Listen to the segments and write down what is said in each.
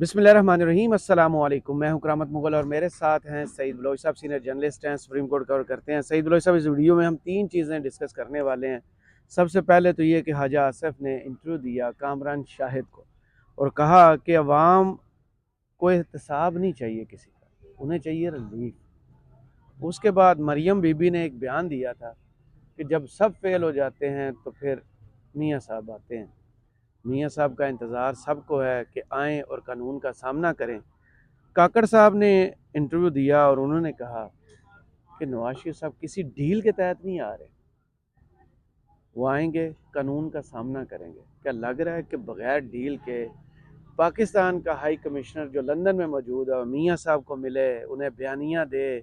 बिस्मिल्लाहिर्रहमानिर्रहीम अस्सलाम वालेकुम। मैं हूं करामत मुगल और मेरे साथ हैं सईद बलोच साहब, सीनियर जर्नलिस्ट हैं, सुप्रीम कोर्ट कवर करते हैं। सईद बलोच साहब, इस वीडियो में हम 3 चीज़ें डिस्कस करने वाले हैं। सबसे पहले तो ये कि हाजा आसिफ ने इंटरव्यू दिया कामरान शाहिद को और कहा कि अवाम को एहतसाब नहीं चाहिए किसी का, उन्हें चाहिए रिलीफ। उसके बाद मरियम बीबी ने एक बयान दिया था कि जब सब फेल हो जाते हैं तो फिर मियाँ साहब आते हैं। मियाँ साहब का इंतज़ार सबको है कि आएँ और कानून का सामना करें। काकड़ साहब ने इंटरव्यू दिया और उन्होंने कहा कि नवाज शरीफ साहब किसी डील के तहत नहीं आ रहे, वो आएंगे, कानून का सामना करेंगे। क्या लग रहा है कि बगैर डील के पाकिस्तान का हाई कमिश्नर जो लंदन में मौजूद है मियाँ साहब को मिले, उन्हें बयानियाँ दे,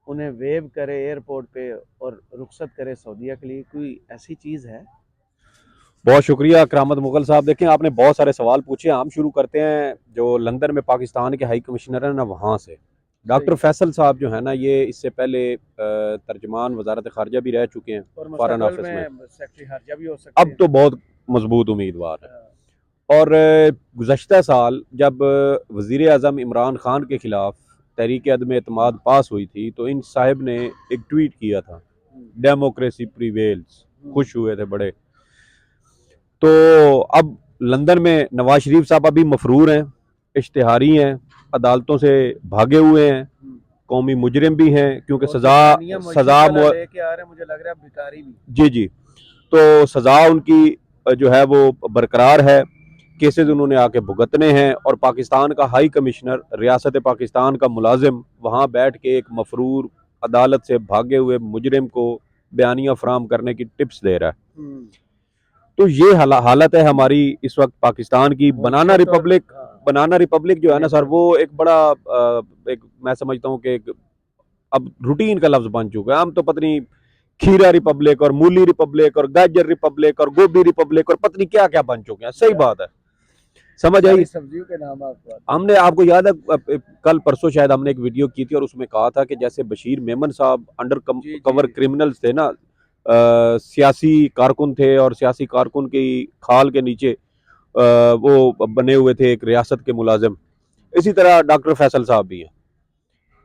उन्हें वेव करे एयरपोर्ट पे और रुखसत करे सऊदीया के लिए, कोई ऐसी चीज़ है? बहुत शुक्रिया करामत मुगल साहब। देखें, आपने बहुत सारे सवाल पूछे। हम शुरू करते हैं जो लंदन में पाकिस्तान के हाई कमिश्नर हैं ना, वहाँ से। डॉक्टर फैसल साहब जो है ना, ये इससे पहले तर्जमान वजारत खारजा भी रह चुके हैं, और फॉरेन मुस्तकबिल ऑफिस में। में सेक्रेटरी खारजा भी हो सकते अब हैं। तो बहुत मजबूत उम्मीदवार है। हाँ, और गुज़श्ता साल जब वज़ीर आज़म इमरान खान के खिलाफ तहरीक अदम एतमाद पास हुई थी, तो इन साहब ने एक ट्वीट किया था, डेमोक्रेसी प्रीवेल्स। खुश हुए थे बड़े। तो अब लंदन में नवाज शरीफ साहब अभी मफरूर हैं, इश्तिहारी हैं, अदालतों से भागे हुए हैं, कौमी मुजरिम भी हैं, क्योंकि और सजा बयानिया सजा मशीद वाला लेके आ रहे हैं, मुझे लग रहा है भिखारी भी। जी जी। तो सजा उनकी जो है वो बरकरार है। केसेस उन्होंने आके भुगतने हैं और पाकिस्तान का हाई कमिश्नर, रियासत पाकिस्तान का मुलाजिम, वहाँ बैठ के एक मफरूर अदालत से भागे हुए मुजरिम को बयानियाँ फराम करने की टिप्स दे रहा है। तो ये हालत है हमारी इस वक्त पाकिस्तान की। बनाना रिपब्लिक जो है ना सर, वो एक बड़ा एक मैं समझता हूँ कि एक अब रूटीन का लफ्ज बन चुका है। हम तो पत्नी खीरा रिपब्लिक और मूली रिपब्लिक और गाजर रिपब्लिक और गोभी रिपब्लिक और पत्नी क्या क्या बन चुके हैं। सही बात है, समझ आई। सब्जियों के नाम आपको हमने, आपको याद है, कल परसों शायद हमने एक वीडियो की थी और उसमें कहा था कि जैसे बशीर मेमन साहब अंडर कवर क्रिमिनल्स थे ना, सियासी कारकुन थे और सियासी कारकुन की खाल के नीचे वो बने हुए थे एक रियासत के मुलाजिम। इसी तरह डॉक्टर फैसल साहब भी हैं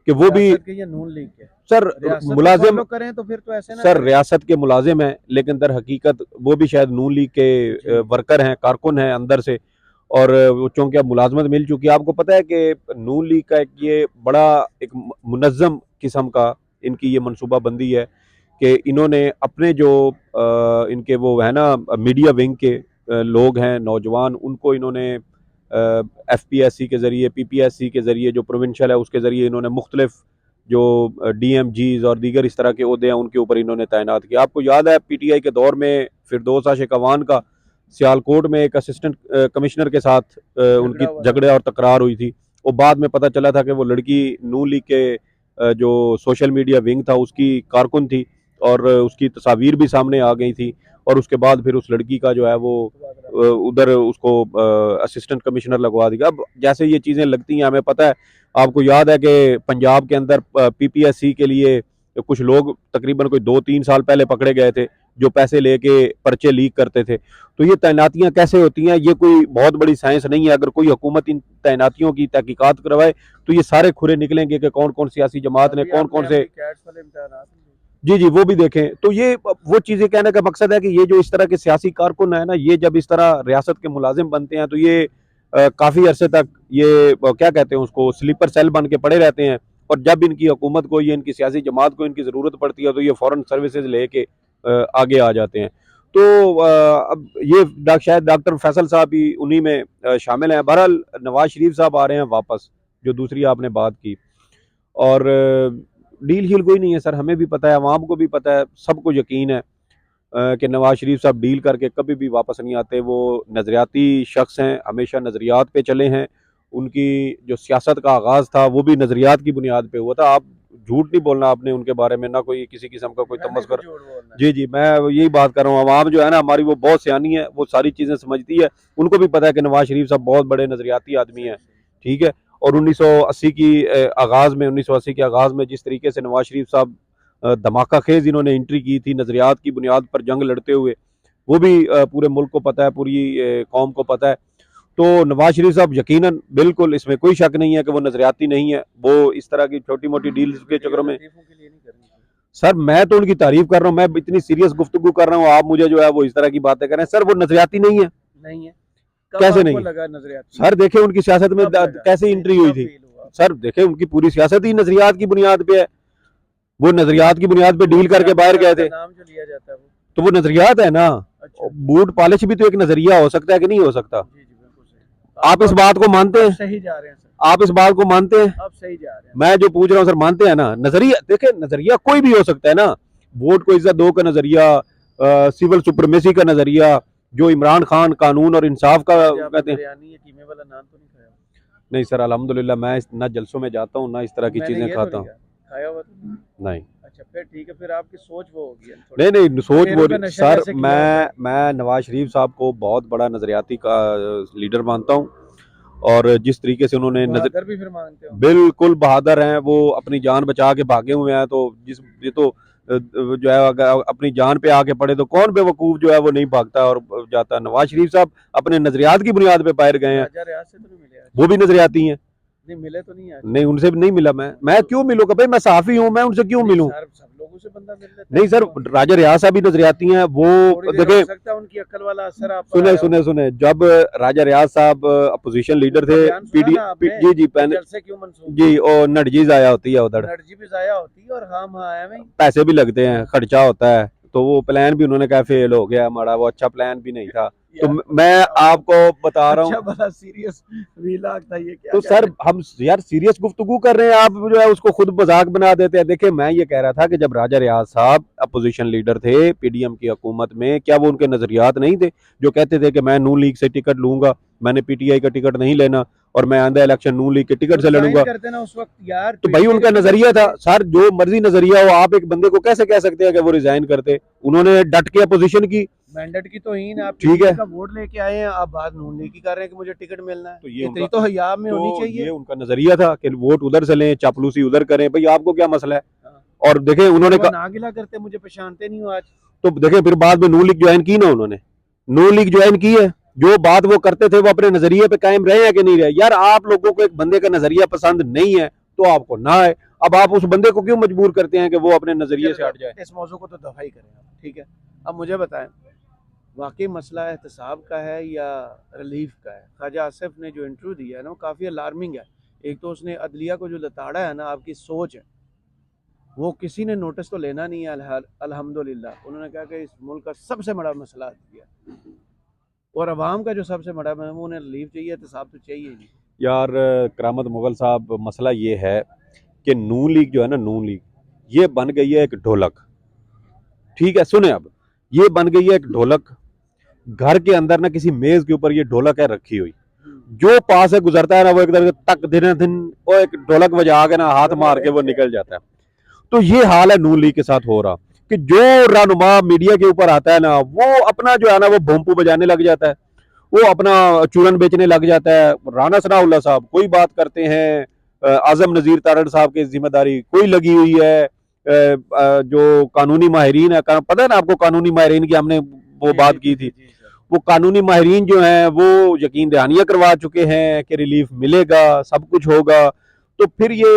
कि वो भी नून लीग के सर मुलाजिम, करें तो फिर तो ऐसे ना सर करें। रियासत के मुलाजिम हैं, लेकिन दर हकीकत वो भी शायद नून लीग के वर्कर हैं, कारकुन हैं अंदर से। और चूंकि अब मुलाजमत मिल चुकी है, आपको पता है कि नून लीग का एक ये बड़ा एक मुनज़्ज़म किस्म का इनकी ये मनसूबा बंदी है कि इन्होंने अपने जो इनके वो है ना मीडिया विंग के लोग हैं, नौजवान, उनको इन्होंने FPSC के ज़रिए, PPSC के ज़रिए, जो प्रोविंशल है उसके ज़रिए, इन्होंने मुख्तलिफ जो DMGs और दीगर इस तरह के ओहदे हैं उनके ऊपर इन्होंने तैनात किया। आपको याद है PTI के दौर में फिरदौस आशिक अवान का सियालकोट में एक असिस्टेंट कमिश्नर के साथ उनकी झगड़े और तकरार हुई थी। और बाद में पता चला था कि वो लड़की नून लीग के जो सोशल मीडिया विंग था उसकी कारकुन थी और उसकी तस्वीर भी सामने आ गई थी। और उसके बाद फिर उस लड़की का जो है वो उधर उसको असिस्टेंट कमिश्नर लगवा दिया। अब जैसे ये चीज़ें लगती हैं, हमें पता है, आपको याद है कि पंजाब के अंदर PPSC के लिए कुछ लोग तकरीबन कोई 2-3 साल पहले पकड़े गए थे जो पैसे लेके पर्चे लीक करते थे। तो ये तैनातियां कैसे होती हैं, ये कोई बहुत बड़ी साइंस नहीं है। अगर कोई हुकूमत इन तैनातियों की तहकीकात करवाए तो ये सारे खुरे निकलेंगे कि कौन कौन सियासी जमात ने कौन कौन से। जी जी, वो भी देखें। तो ये वो चीज़ें कहने का मकसद है कि ये जो इस तरह के सियासी कारकुन है ना, ये जब इस तरह रियासत के मुलाजिम बनते हैं तो ये काफ़ी अरसे तक ये क्या कहते हैं उसको, स्लीपर सेल बन के पड़े रहते हैं। और जब इनकी हुकूमत को, ये इनकी सियासी जमात को इनकी ज़रूरत पड़ती है तो ये फ़ौरन सर्विसेज लेके आगे आ जाते हैं। तो अब ये शायद डॉक्टर फैसल साहब भी उन्हीं में शामिल हैं। बहरहाल नवाज शरीफ साहब आ रहे हैं वापस, जो दूसरी आपने बात की। और डील हील कोई नहीं है सर, हमें भी पता है, आवाम को भी पता है, सबको यकीन है कि नवाज शरीफ साहब डील करके कभी भी वापस नहीं आते। वो नज़रियाती शख्स हैं, हमेशा नज़रियात पे चले हैं। उनकी जो सियासत का आगाज़ था वो भी नज़रियात की बुनियाद पे हुआ था। आप झूठ नहीं बोलना आपने उनके बारे में, ना कोई किसी किस्म का कोई तमस्कर। जी जी, मैं यही बात कर रहा हूँ। आवाम जो है ना हमारी, वो बहुत सियानी है, वो सारी चीज़ें समझती है। उनको भी पता है कि नवाज शरीफ साहब बहुत बड़े नज़रियाती आदमी हैं, ठीक है। और 1980 की आगाज़ में, 1980 के आगाज़ में जिस तरीके से नवाज शरीफ साहब धमाका खेज इन्होंने एंट्री की थी नज़रियात की बुनियाद पर जंग लड़ते हुए, वो भी पूरे मुल्क को पता है, पूरी कौम को पता है। तो नवाज शरीफ साहब यकीनन, बिल्कुल इसमें कोई शक नहीं है कि वो नजरियाती नहीं है, वो इस तरह की छोटी मोटी डील्स के चक्करों में। सर मैं तो उनकी तारीफ कर रहा हूँ, मैं इतनी सीरियस गुफ्तगू कर रहा हूँ, आप मुझे जो है वो इस तरह की बातें कर रहे हैं। सर वो नजरियाती नहीं है। नहीं है। कैसे नहीं लगा नजरियाती? सर देखे उनकी सियासत में कैसे एंट्री हुई थी। सर देखे उनकी पूरी सियासत ही नजरियात की बुनियाद पे है, वो नजरियात की बुनियाद पे डील करके बाहर गए थे। नाम जो लिया जाता है तो वो नजरियात है ना। अच्छा। बूट पॉलिश भी तो एक नजरिया हो सकता है कि नहीं हो सकता। जी जी बिल्कुल सही। आप इस बात को मानते हैं? सही जा रहे हैं सर, आप इस बात को मानते हैं? आप सही जा रहे हैं। मैं जो पूछ रहा हूँ सर, मानते हैं ना? नजरिया देखे, नजरिया कोई भी हो सकता है ना। वोट को इज्जत दो का नजरिया, सिविल सुप्रीमेसी का नजरिया, जो इमरान खान कानून और इंसाफ का कहते हैं। कीमे वाला नान तो नहीं खाया? नहीं सर अल्हम्दुलिल्लाह, मैं ना जलसों में जाता हूँ ना इस तरह की चीजें खाता हूँ। खाया हुआ तो नहीं। अच्छा फिर ठीक है, फिर आपकी सोच वो होगी। नहीं नहीं सोच वो सर, कैसे किया है? मैं नवाज शरीफ साहब को बहुत बड़ा नजरियाती का लीडर मानता हूँ, और जिस तरीके से उन्होंने बहादुर भी फिर मानते हो? बिल्कुल बहादुर हैं, वो अपनी जान बचा के भागे हुए हैं। तो जिस ये तो जो है अगर अपनी जान पे आके पड़े तो कौन बेवकूफ जो है वो नहीं भागता और जाता। नवाज शरीफ साहब अपने नजरियात की बुनियाद पे बाहर गए हैं। राजा रियाज से तो नहीं मिले आज? वो भी नजरियाती हैं। नहीं मिले तो नहीं आज? नहीं उनसे भी नहीं मिला। मैं क्यों मिलूंगा भाई, मैं साफी हूँ, मैं उनसे क्यों मिलूं? सब लोगों से बंदा मिल लेता है। नहीं सर, राजा रियाज साहब भी नजरियाती हैं। वो देखे, सकता है उनकी अक्ल वाला असर आप सुने सुने सुने, जब राजा रियाज साहब अपोजिशन लीडर थे जी जी से क्यों मंसूब जी, और नटजी जाया होती है उधर, एनर्जी भी जाया होती है और हम आया में पैसे भी लगते हैं, खर्चा होता है। तो वो प्लान भी उन्होंने कहा फेल हो गया हमारा, वो अच्छा प्लान भी नहीं था। तो मैं आपको बता रहा हूँ। अच्छा बड़ा सीरियस व्लॉग था ये, क्या तो सर हम यार सीरियस गुफ्तगू कर रहे हैं, आप जो है उसको खुद मजाक बना देते हैं। देखिए मैं ये कह रहा था कि जब राजा रियाज साहब अपोजिशन लीडर थे पीडीएम की हुकूमत में, क्या वो उनके नजरियात नहीं थे जो कहते थे कि मैं नून लीग से टिकट लूंगा, मैंने पीटीआई का टिकट नहीं लेना, और मैं आंदा इलेक्शन नून लीग के टिकट से लड़ूंगा? करते ना उस वक्त यार, तो भाई उनका नजरिया था सर, जो मर्जी नजरिया हो, आप एक बंदे को कैसे कह सकते हैं कि वो रिजाइन करते? उन्होंने डट के अपोजिशन की, मैंडेट की तोहीन, आप ठीक है, का वोट लेके आए हैं, आप बात नून लीग की कर रहे हैं कि मुझे टिकट मिलना है। तो ये इतनी तो हया में होनी चाहिए। ये उनका नजरिया था कि वोट उधर से लें, चापलूसी उधर करें, भाई आपको क्या मसला है? और देखे उन्होंने ना गिला करते, मुझे पहचानते नहीं हो आज। तो देखे फिर बाद में नून लीग ज्वाइन की ना, उन्होंने नून लीग ज्वाइन की है। जो बात वो करते थे वो अपने नजरिए पे कायम रहे हैं कि नहीं रहे? यार आप लोगों को एक बंदे का नजरिया पसंद नहीं है तो आपको ना है, अब आप उस बंदे को क्यों मजबूर करते हैं कि वो अपने नजरिए से हट जाए? इस मौजू को तो दफाई करें आप, ठीक है। अब मुझे बताएं, वाकई मसला एहतसाब का है या रिलीफ का है? ख्वाजा आसिफ ने जो इंटरव्यू दिया है ना वो काफ़ी अलार्मिंग है। एक तो उसने अदलिया को जो लताड़ा है ना, आपकी सोच है वो किसी ने नोटिस तो लेना नहीं है। अल्हम्दुलिल्लाह उन्होंने कहा कि इस मुल्क का सबसे बड़ा मसला दिया, और अवाम का जो सबसे बड़ा है उन्हें रिलीफ चाहिए, एहतसाब तो चाहिए नहीं। यार करामत मुगल साहब, मसला ये है कि नून लीग जो है ना, नून लीग ये बन गई है एक ढोलक, ठीक है? सुने, अब ये बन गई है एक ढोलक, घर के अंदर ना किसी मेज के ऊपर ये ढोलक है रखी हुई, जो पास से गुजरता है ना वो एकदम तक दिन दिन वो एक ढोलक बजा के ना हाथ मार के वो निकल जाता है। तो ये हाल है नून लीग के साथ हो रहा कि जो रहनुमा मीडिया के ऊपर आता है ना, वो अपना जो है ना वो भोंपू बजाने लग जाता है, वो अपना चूरन बेचने लग जाता है। राना सनाउल्लाह साहब कोई बात करते हैं, आजम नजीर तारड़ साहब की जिम्मेदारी कोई लगी हुई है, जो कानूनी माहिरीन है, पता है ना आपको कानूनी माहिरीन की हमने वो बात की थी, वो कानूनी माहिरीन जो हैं वो यकीन दहानियां करवा चुके हैं कि रिलीफ मिलेगा, सब कुछ होगा। तो फिर ये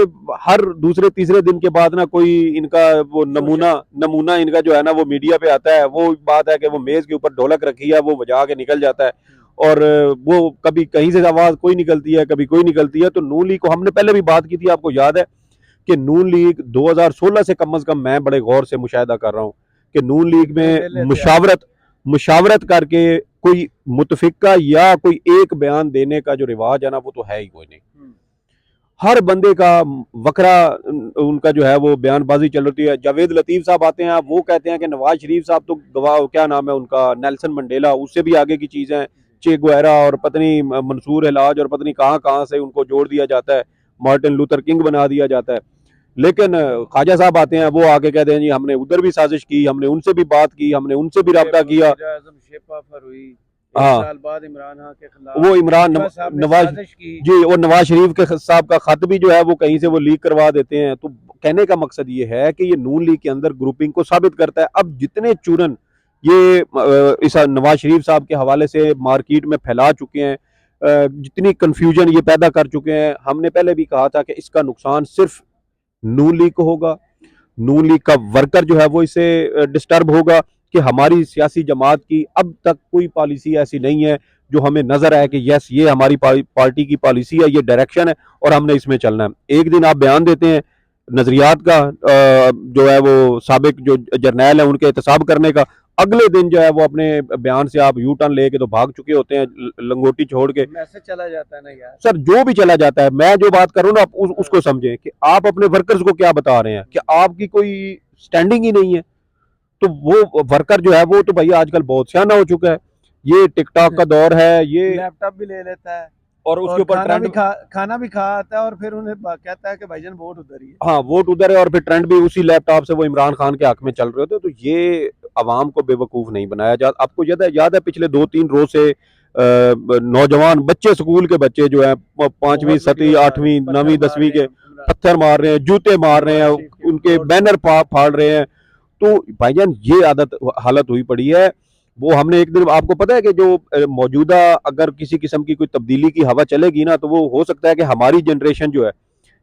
हर दूसरे तीसरे दिन के बाद ना कोई इनका वो नमूना इनका जो है ना वो मीडिया पे आता है। वो बात है कि वो मेज के ऊपर ढोलक रखी है, वो बजा के निकल जाता है, और वो कभी कहीं से आवाज कोई निकलती है, कभी कोई निकलती है। तो नून लीग को हमने पहले भी बात की थी, आपको याद है कि नून लीग 2016 से कम मैं बड़े गौर से मुशाहिदा कर रहा हूँ कि नून लीग में मुशावरत करके कोई मुतफिका या कोई एक बयान देने का जो रिवाज है ना वो तो है ही कोई नहीं। हर बंदे का वकरा उनका जो है वो बयानबाजी चल रही है। जावेद लतीफ साहब आते हैं, वो कहते हैं कि नवाज शरीफ साहब तो गवाह, क्या नाम है उनका, नेल्सन मंडेला, उससे भी आगे की चीज़ें, चे गुएरा और पत्नी मंसूर इलाज और पत्नी कहाँ कहाँ से उनको जोड़ दिया जाता है, मार्टिन लूथर किंग बना दिया जाता है। लेकिन ख्वाजा साहब आते हैं, वो आगे कहते हैं जी हमने उधर भी साजिश की, हमने उनसे भी बात की, हमने उनसे भी रब्ता किया। हाँ, बाद इमरान के खिलाफ वो इमरान नवाज जी, वो नवाज शरीफ के साहब का खत भी जो है वो कहीं से वो लीक करवा देते हैं। तो कहने का मकसद ये है कि ये नून लीग के अंदर ग्रुपिंग को साबित करता है। अब जितने चूरन ये इस नवाज शरीफ साहब के हवाले से मार्केट में फैला चुके हैं, जितनी कंफ्यूजन ये पैदा कर चुके हैं। हमने पहले भी कहा था कि इसका नुकसान सिर्फ नून लीग को होगा, नून लीग का वर्कर जो है वो इससे डिस्टर्ब होगा कि हमारी सियासी जमात की अब तक कोई पॉलिसी ऐसी नहीं है जो हमें नजर आए कि यस ये हमारी पार्टी की पॉलिसी है, ये डायरेक्शन है और हमने इसमें चलना है। एक दिन आप बयान देते हैं नजरियात का, जो है वो साबिक जो जर्नैल है उनके एहतसाब करने का, अगले दिन जो है वो अपने बयान से आप यू टर्न लेके तो भाग चुके होते हैं लंगोटी छोड़ के। मैसेज चला जाता है ना यार। सर जो भी चला जाता है, मैं जो बात कर रहा हूँ ना आप उसको समझें कि आप अपने वर्कर्स को क्या बता रहे हैं कि आपकी कोई स्टैंडिंग ही नहीं है। तो वो वर्कर जो है वो तो भैया आजकल बहुत सियाना हो चुका है, ये टिकटॉक का दौर है, ये लैपटॉप भी ले लेता है और उसके और ऊपर ट्रेंड, खाना भी खा आता है और फिर उन्हें कहता है कि भाईजान वोट उधर ही है। हाँ वोट उधर है, और फिर ट्रेंड भी उसी लैपटॉप से वो इमरान खान के हक में चल रहे होते हैं। तो ये अवाम को बेवकूफ नहीं बनाया जा। आपको याद है पिछले 2-3 रोज से नौजवान बच्चे, स्कूल के बच्चे जो है 5वीं 7वीं 8वीं 9वीं 10वीं के पत्थर मार रहे हैं, जूते मार रहे हैं, उनके बैनर फाड़ रहे हैं। तो भाईजान ये आदत हालत हुई पड़ी है। वो हमने एक दिन, आपको पता है कि जो मौजूदा अगर किसी किस्म की कोई तब्दीली की हवा चलेगी ना तो वो हो सकता है कि हमारी जनरेशन जो है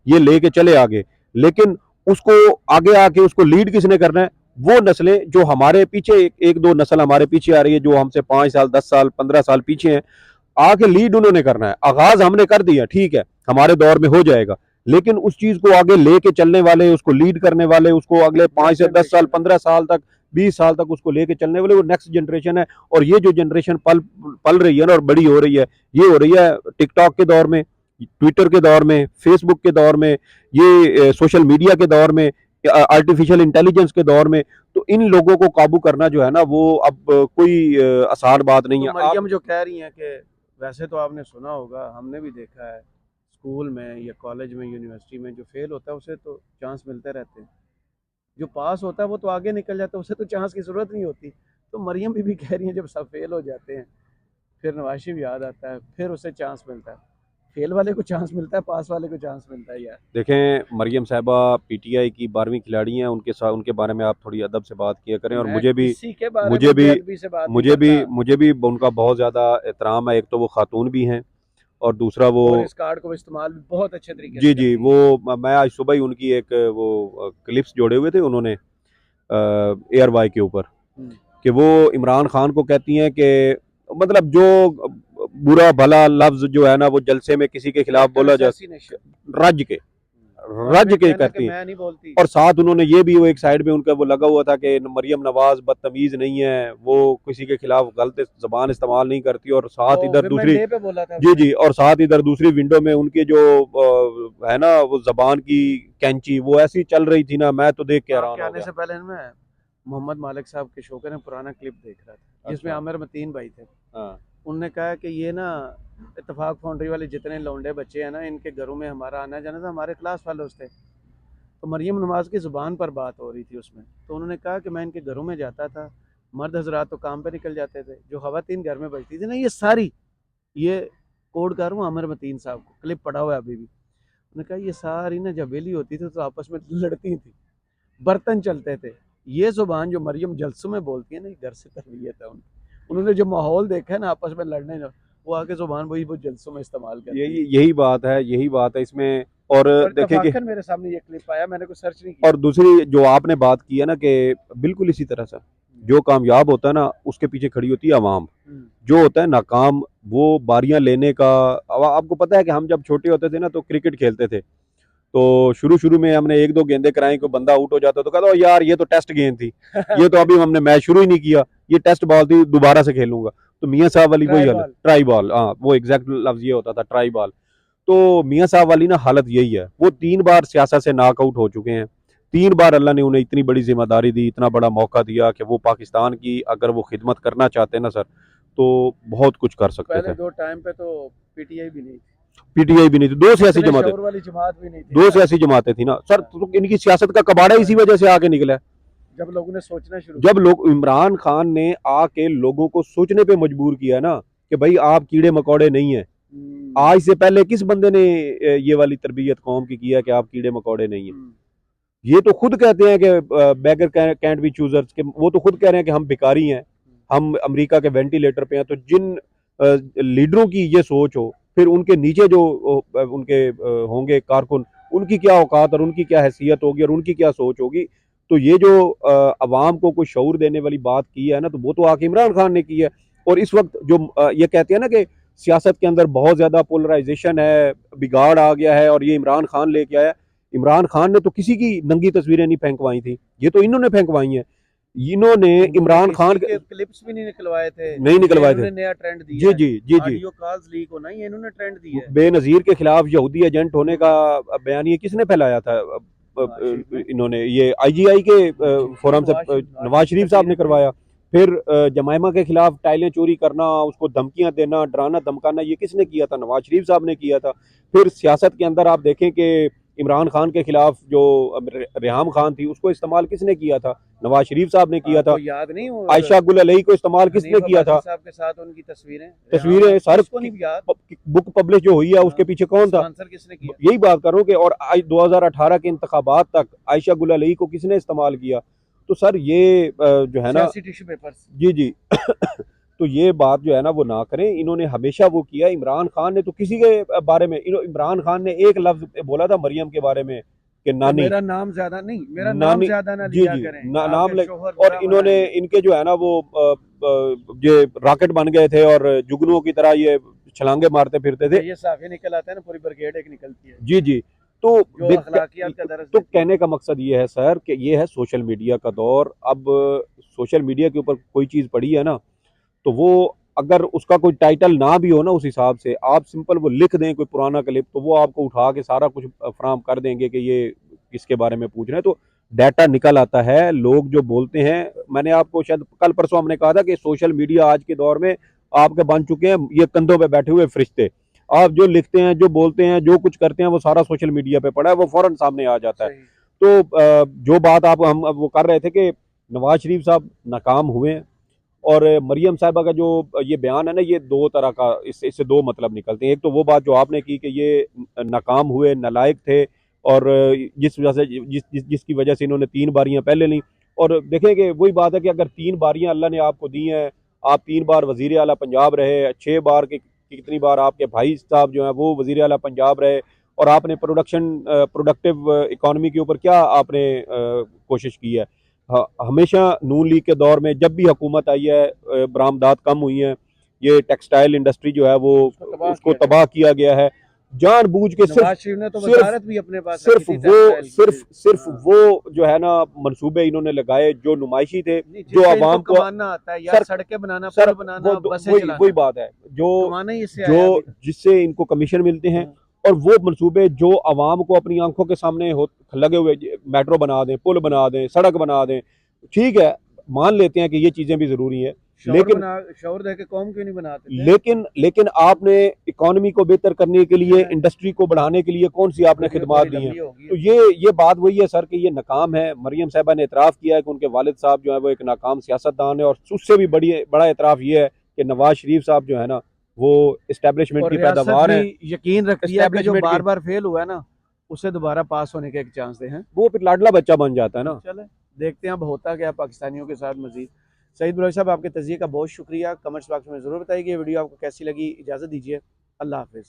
ये लेके चले आगे, लेकिन उसको आगे आके उसको लीड किसने करना है? वो नस्लें जो हमारे पीछे, एक दो नस्ल हमारे पीछे आ रही है जो हमसे 5 साल 10 साल 15 साल पीछे हैं, आके लीड उन्होंने करना है। आगाज हमने कर दिया, ठीक है हमारे दौर में हो जाएगा, लेकिन उस चीज को आगे लेके चलने वाले, उसको लीड करने वाले, उसको अगले 5 से 10 साल 15 साल तक 20 साल तक उसको लेके चलने वाले वो नेक्स्ट जनरेशन है। और ये जो जनरेशन पल पल रही है ना और बड़ी हो रही है, ये हो रही है टिकटॉक के दौर में, ट्विटर के दौर में, फेसबुक के दौर में, ये सोशल मीडिया के दौर में, आर्टिफिशियल इंटेलिजेंस के दौर में। तो इन लोगों को काबू करना जो है ना वो अब कोई आसान बात नहीं तो है। मरियम जो कह रही हैं कि वैसे तो आपने सुना होगा, हमने भी देखा है स्कूल में या कॉलेज में यूनिवर्सिटी में, जो फेल होता है उसे तो चांस मिलते रहते हैं, जो पास होता है वो तो आगे निकल जाता है, उसे तो चांस की ज़रूरत नहीं होती। तो मरियम भी कह रही हैं जब सब फेल हो जाते हैं फिर नवाज शरीफ याद आता है, फिर उसे चांस मिलता है। फेल वाले को चांस मिलता है, पास वाले को चांस मिलता है यार। देखें मरियम साहबा पीटीआई की 12वीं खिलाड़ी हैं, उनके साथ उनके बारे में आप थोड़ी अदब से बात किया करें। और मैं मुझे भी इसी के बारे मुझे में भी बेअदबी से बात नहीं मुझे भी करता। मुझे भी उनका बहुत ज़्यादा एहतराम है। एक तो वो खातून भी हैं और दूसरा वो, और इस कार्ड को इस्तेमाल भी बहुत अच्छे तरीके जी से जी, करती हैं। वो मैं आज सुबह ही उनकी एक वो क्लिप्स जोड़े हुए थे उन्होंने एयर वाई के ऊपर, कि वो इमरान खान को कहती हैं कि मतलब जो बुरा भला लफ्ज जो है ना वो जलसे में किसी के खिलाफ बोला जा, रज के रज के करती हैं। मैं नहीं बोलती। और साथ उन्होंने ये भी, वो एक साइड में उनका वो लगा हुआ था कि मरियम नवाज बदतमीज नहीं है, वो किसी के खिलाफ गलत जबान इस्तेमाल नहीं करती। और साथ इधर दूसरी, पे बोला था जी जी, और साथ इधर दूसरी विंडो में उनके जो है ना वो जबान की कैंची वो ऐसी चल रही थी ना, मैं तो देख के हैरान हो आने गया। से पहले मैं मोहम्मद मालिक साहब के शो का पुराना क्लिप देख रहा था जिसमें अच्छा। आमिर मतीन भाई थे। हाँ उनने कहा कि ये ना इत्तेफाक फाउंड्री वाले जितने लौंडे बच्चे हैं ना, इनके घरों में हमारा आना जाना था, हमारे क्लास फेलोज थे। तो मरियम नवाज की ज़ुबान पर बात हो रही थी उसमें, तो उन्होंने कहा कि मैं इनके घरों में जाता था, मर्द हजरात तो काम पे निकल जाते थे, जो ख़वातीन घर में बचती थी ना, ये सारी, ये कोड कर रहा हूँ आमिर मतीन साहब को, क्लिप पड़ा हुआ है अभी भी। उन्होंने कहा ये सारी ना जब वेली होती थी तो आपस में लड़ती थी, बर्तन चलते थे। ये ज़ुबान जो मरियम जलसों में बोलती है ना, घर से तरबियत है उनकी। उन्होंने जो माहौल देखा है ना आपस में लड़ने, वो आके ज़ुबान वही वो जलसों में इस्तेमाल करती है। यही बात है इसमें। और देखें कि मेरे सामने ये क्लिप आया, मैंने कुछ सर्च नहीं किया। और दूसरी जो आपने बात की है ना कि बिल्कुल इसी तरह से जो कामयाब होता है ना उसके पीछे खड़ी होती है आवाम, जो होता है नाकाम वो बारियां लेने का। अब आपको पता है कि हम जब छोटे होते थे ना तो क्रिकेट खेलते थे, तो शुरू शुरू में हमने 1-2 गेंदें कराई, कोई बंदा आउट हो जाता तो कहता यार ये तो टेस्ट गेंद थी, ये तो अभी हमने मैच शुरू ही नहीं किया, ये टेस्ट बॉल थी, दोबारा से खेलूंगा। तो मियाँ साहब वाली वही हालत, ट्राई बॉल, हाँ वो एग्जैक्ट लफ्ज ये होता था, ट्राई बॉल। तो मियाँ साहब वाली ना हालत यही है। वो 3 बार सियासत से नॉकआउट हो चुके हैं, 3 बार अल्लाह ने उन्हें इतनी बड़ी जिम्मेदारी दी, इतना बड़ा मौका दिया कि वो पाकिस्तान की अगर वो खिदमत करना चाहते ना सर तो बहुत कुछ कर सकते थे। पहले दो टाइम पे तो पीटीआई भी नहीं थी, पीटीआई भी नहीं थी, 2 सियासी जमातें, वाली जमात भी नहीं थी, 2 सियासी जमातें थी ना सर। तो इनकी सियासत का कबाड़ा इसी वजह से आके निकला है। जब लोगों ने सोचना शुरू, जब लोग, इमरान खान ने आके लोगों को सोचने पे मजबूर किया ना कि भाई आप कीड़े मकोड़े नहीं है। आज से पहले किस बंदे ने ये वाली तरबियत कौम की किया कि आप कीड़े मकोड़े नहीं है? ये तो खुद कहते हैं कि बेगर कैंट बी चूजर्स के, वो तो खुद कह रहे हैं कि हम भिखारी हैं, हम अमेरिका के वेंटिलेटर पे हैं। तो जिन लीडरों की ये सोच हो, फिर उनके नीचे जो उनके होंगे कारकुन, उनकी क्या औकात और उनकी क्या हैसियत होगी और उनकी क्या सोच होगी। तो ये जो अवाम को कोई शऊर देने वाली बात की है ना, तो वो तो आके इमरान खान ने की है। और इस वक्त जो ये कहते हैं ना कि सियासत के अंदर बहुत ज़्यादा पोलराइजेशन है, बिगाड़ आ गया है और ये इमरान खान लेके आया। इमरान खान ने तो किसी की नंगी तस्वीरें नहीं फेंकवाई थी, ये तो इन्होंने फेंकवाई हैं। इन्होंने इमरान खान के क्लिप्स भी नहीं निकलवाए थे, नहीं ये निकलवाए थे। इन्होंने नया ट्रेंड जी दिया है। जी जी जी। ऑडियो कॉल्स लीक होना, ये इन्होंने ट्रेंड दिया है। बेनजीर के खिलाफ यहूदी एजेंट होने का बयान ये किसने फैलाया था? नवाज शरीफ ने। इन्होंने ये आईजीआई के फोरम से नवाज शरीफ साहब ने करवाया। फिर जमाइमा के खिलाफ टाइलें चोरी करना, उसको धमकियां देना, डराना धमकाना, ये किसने किया था? नवाज शरीफ साहब ने किया था। फिर सियासत के अंदर आप देखें कि इमरान खान के खिलाफ जो रेहाम खान थी, उसको इस्तेमाल किसने किया था? नवाज शरीफ साहब ने किया था। आपको याद नहीं हो आयशा गुल अलई को इस्तेमाल किसने हनीफ किया था? अब्बासी साहब के साथ उनकी तस्वीरें सर किसको नहीं याद? बुक पब्लिश जो हुई है उसके पीछे कौन था? स्पॉन्सर किसने किया? यही बात कर रहा हूँ कि और 2018 के इंतखाबात तक आयशा गुल अलई को किसने इस्तेमाल किया? तो सर ये जो है ना, सियासी टिश्यू पेपर्स। जी जी तो ये बात जो है ना वो ना करें। इन्होंने हमेशा वो किया। इमरान खान ने तो किसी के बारे में, इमरान खान ने एक लफ्ज बोला था मरियम के बारे में कि तो नानी, मेरा नाम ज्यादा नहीं, मेरा नाम नानी, ज्यादा ना जी लिया जी करें, नाम आपके ले। शोहर और बुरा इन्होंने मनाएंगे। इनके जो है ना वो ये रॉकेट बन गए थे और जुगनुओं की तरह ये छलांगे मारते फिरते थे। ये साफे निकल आता है ना, पूरी ब्रिगेड एक निकलती है जी जी। तो जो अखलाकियात का दर्ज तो देती है। कहने का मकसद ये है सर कि ये है सोशल मीडिया का दौर। अब सोशल मीडिया के ऊपर कोई चीज़ पड़ी है ना, तो वो अगर उसका कोई टाइटल ना भी हो ना, उस हिसाब से आप सिंपल वो लिख दें कोई पुराना क्लिप, तो वो आपको उठा के सारा कुछ फराहम कर देंगे कि ये किसके बारे में पूछ रहे हैं। तो डाटा निकल आता है, लोग जो बोलते हैं। मैंने आपको शायद कल परसों हमने कहा था कि सोशल मीडिया आज के दौर में आपके बन चुके हैं ये कंधों पे बैठे हुए फरिश्ते। आप जो लिखते हैं, जो बोलते हैं, जो कुछ करते हैं, वो सारा सोशल मीडिया पे पड़ा है, वो फौरन सामने आ जाता है। सही। तो जो बात आप हम अब वो कर रहे थे कि नवाज शरीफ साहब नाकाम हुए हैं, और मरियम साहिबा का जो ये बयान है ना, ये दो तरह का, इससे दो मतलब निकलते हैं। एक तो वो बात जो आपने की कि ये नाकाम हुए, नालायक थे, और जिस वजह से जिसकी वजह से इन्होंने 3 बारियां पहले ली। और देखें कि वही बात है कि अगर 3 बारियां अल्लाह ने आपको दी हैं, आप 3 बार वजीर आला पंजाब रहे, 6 बार की कितनी बार आपके भाई साहब जो हैं वो वजीर आला पंजाब रहे, और आपने प्रोडक्टिव इकॉनमी के ऊपर क्या आपने कोशिश की है? हमेशा नून लीग के दौर में जब भी हुकूमत आई है, बरामदात कम हुई हैं। ये टेक्सटाइल इंडस्ट्री जो है वो उसको तबाह किया गया है जानबूझ के। नवाज शरीफ ने तो वजारत भी अपने पास सिर्फ रखी थी वो टेक्सटाइल की। सिर्फ वो जो है ना मंसूबे इन्होंने लगाए जो नुमाइशी थे, जो जिससे आवाम इनको को कमाना आता है यार, सड़कें बनाना, सर पुल बनाना, बसें वही चलाना, बात है जो कमाना ही इससे आया अभी तक। जिससे इनको कमीशन मिलते हैं। और वो मंसूबे जो आवाम को अपनी आंखों के सामने लगे हुए, मेट्रो बना दें, पुल बना दें, सड़क बना दें, ठीक है, मान लेते हैं कि ये चीजें भी जरूरी हैं, लेकिन शौर दे के कौम क्यों नहीं बनाते थे? लेकिन आपने इकोनॉमी को बेहतर करने के लिए, इंडस्ट्री को बढ़ाने के लिए कौन सी आपने खिदमात दी हैं? तो ये बात वही है सर कि ये नाकाम है। मरियम साहबा ने इतराफ़ किया है कि उनके वालिद साहब जो है वो एक नाकाम सियासतदान है, और उससे भी बड़ा इतराफ़ ये है कि नवाज शरीफ साहब जो है ना वो इस्टेब्लिशमेंट की पैदावार है। यकीन रखती है कि जो बार बार फेल हुआ है ना, उसे दोबारा पास होने के एक चांस दे हैं। वो फिर लाडला बच्चा बन जाता है ना। चले देखते हैं अब होता क्या पाकिस्तानियों के साथ मजीद। सईद बलोच साहब, आपके तज़किये का बहुत शुक्रिया। कमेंट्स बॉक्स में ज़रूर बताइए कि ये वीडियो आपको कैसी लगी। इजाज़त दीजिए, अल्लाह हाफिज़।